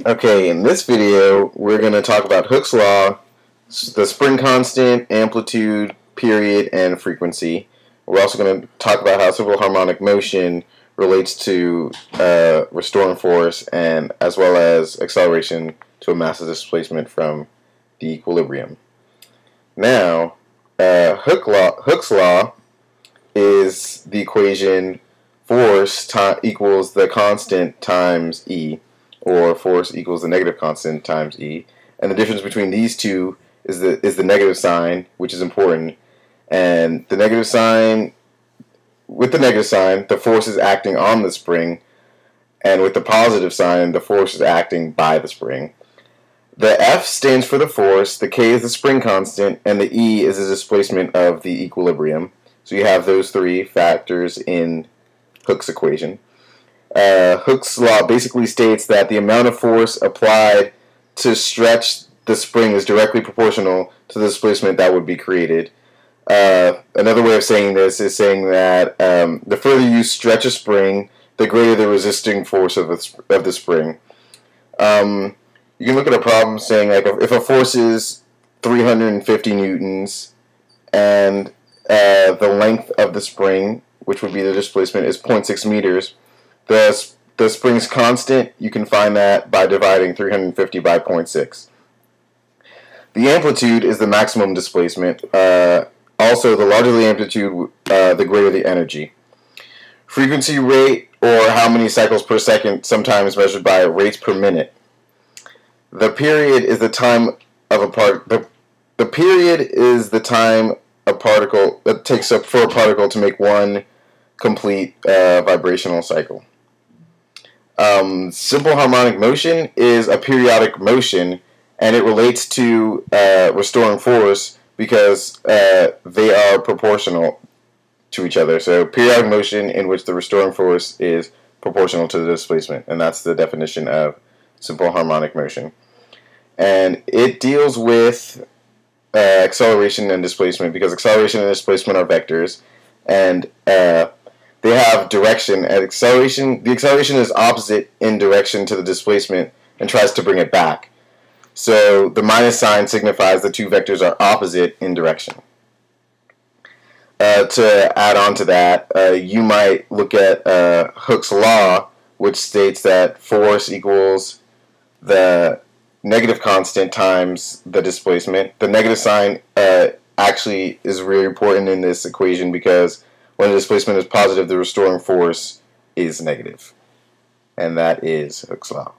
Okay, in this video, we're going to talk about Hooke's law, the spring constant, amplitude, period, and frequency. We're also going to talk about how simple harmonic motion relates to restoring force, and as well as acceleration to a mass displacement from the equilibrium. Now, Hooke's law is the equation force equals the constant times E, or force equals the negative constant times E. And the difference between these two is the negative sign, which is important. And the negative sign, with the negative sign, the force is acting on the spring, and with the positive sign, the force is acting by the spring. The F stands for the force, the K is the spring constant, and the E is the displacement of the equilibrium. So you have those three factors in Hooke's equation. Hooke's law basically states that the amount of force applied to stretch the spring is directly proportional to the displacement that would be created. Another way of saying this is saying that the further you stretch a spring, the greater the resisting force of the spring. You can look at a problem saying, like, if a force is 350 newtons and the length of the spring, which would be the displacement, is 0.6 meters, the spring's constant, you can find that by dividing 350 by 0.6. The amplitude is the maximum displacement. Also, the larger the amplitude, the greater the energy. Frequency rate, or how many cycles per second, sometimes measured by rates per minute. The period is the time of a part. The period is the time a particle it takes up for a particle to make one complete vibrational cycle. Simple harmonic motion is a periodic motion, and it relates to restoring force because they are proportional to each other. So periodic motion in which the restoring force is proportional to the displacement, and that's the definition of simple harmonic motion. And it deals with acceleration and displacement, because acceleration and displacement are vectors, and they have direction. And the acceleration is opposite in direction to the displacement and tries to bring it back. So the minus sign signifies the two vectors are opposite in direction. To add on to that, you might look at Hooke's law, which states that force equals the negative constant times the displacement. The negative sign actually is really important in this equation, because when the displacement is positive, the restoring force is negative. And that is Hooke's law.